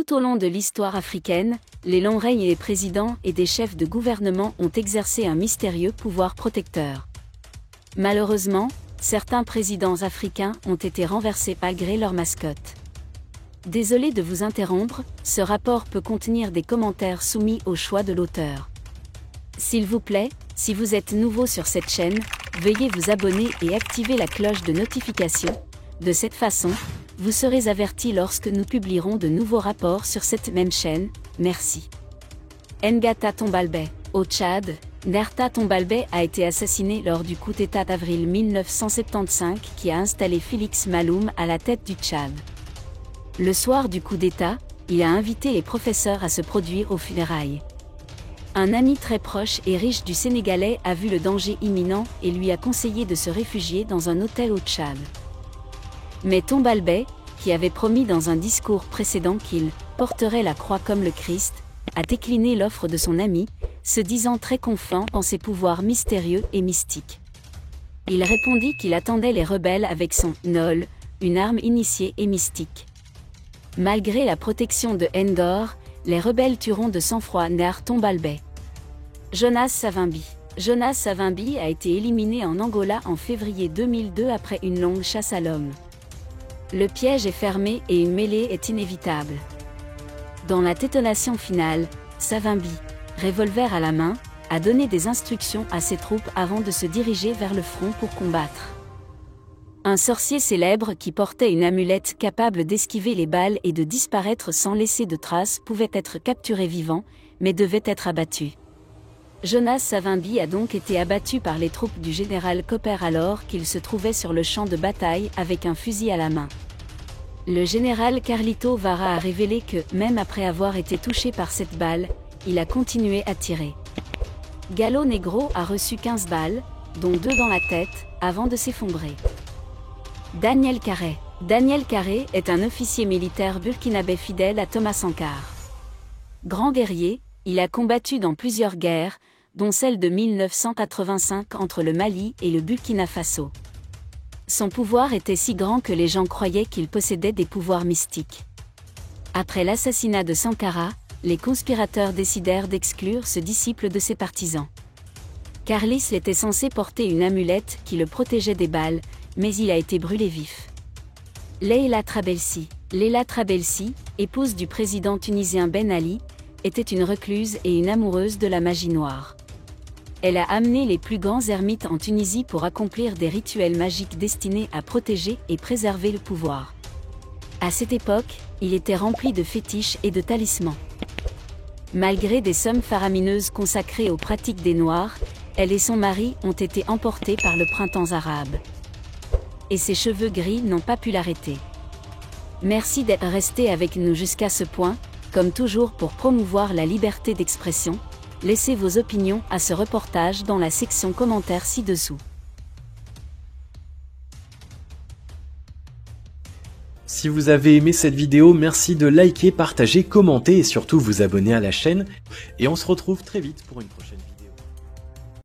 Tout au long de l'histoire africaine, les longs règnes et les présidents et des chefs de gouvernement ont exercé un mystérieux pouvoir protecteur. Malheureusement, certains présidents africains ont été renversés malgré leur mascotte. Désolé de vous interrompre, ce rapport peut contenir des commentaires soumis au choix de l'auteur. S'il vous plaît, si vous êtes nouveau sur cette chaîne, veuillez vous abonner et activer la cloche de notification. De cette façon, vous serez averti lorsque nous publierons de nouveaux rapports sur cette même chaîne. Merci. Ngata Tombalbay. Au Tchad, Nerta Tombalbay a été assassiné lors du coup d'État d'avril 1975 qui a installé Félix Maloum à la tête du Tchad. Le soir du coup d'État, il a invité les professeurs à se produire aux funérailles. Un ami très proche et riche du Sénégalais a vu le danger imminent et lui a conseillé de se réfugier dans un hôtel au Tchad. Mais Tombalbay, qui avait promis dans un discours précédent qu'il porterait la croix comme le Christ, a décliné l'offre de son ami, se disant très confiant en ses pouvoirs mystérieux et mystiques. Il répondit qu'il attendait les rebelles avec son « Nol », une arme initiée et mystique. Malgré la protection de Ndor, les rebelles tueront de sang-froid Nar Tombalbay. Jonas Savimbi. Jonas Savimbi a été éliminé en Angola en février 2002 après une longue chasse à l'homme. Le piège est fermé et une mêlée est inévitable. Dans la détonation finale, Savimbi, revolver à la main, a donné des instructions à ses troupes avant de se diriger vers le front pour combattre. Un sorcier célèbre qui portait une amulette capable d'esquiver les balles et de disparaître sans laisser de traces pouvait être capturé vivant, mais devait être abattu. Jonas Savimbi a donc été abattu par les troupes du général Copper alors qu'il se trouvait sur le champ de bataille avec un fusil à la main. Le général Carlito Vara a révélé que, même après avoir été touché par cette balle, il a continué à tirer. Galo Negro a reçu 15 balles, dont 2 dans la tête, avant de s'effondrer. Daniel Carré. Daniel Carré est un officier militaire burkinabé fidèle à Thomas Sankara. Grand guerrier, il a combattu dans plusieurs guerres, dont celle de 1985 entre le Mali et le Burkina Faso. Son pouvoir était si grand que les gens croyaient qu'il possédait des pouvoirs mystiques. Après l'assassinat de Sankara, les conspirateurs décidèrent d'exclure ce disciple de ses partisans. Carlis était censé porter une amulette qui le protégeait des balles, mais il a été brûlé vif. Leila Trabelsi. Leila Trabelsi, épouse du président tunisien Ben Ali, était une recluse et une amoureuse de la magie noire. Elle a amené les plus grands ermites en Tunisie pour accomplir des rituels magiques destinés à protéger et préserver le pouvoir. À cette époque, il était rempli de fétiches et de talismans. Malgré des sommes faramineuses consacrées aux pratiques des Noirs, elle et son mari ont été emportés par le printemps arabe. Et ses cheveux gris n'ont pas pu l'arrêter. Merci d'être resté avec nous jusqu'à ce point. Comme toujours pour promouvoir la liberté d'expression, laissez vos opinions à ce reportage dans la section commentaires ci-dessous. Si vous avez aimé cette vidéo, merci de liker, partager, commenter et surtout vous abonner à la chaîne. Et on se retrouve très vite pour une prochaine vidéo.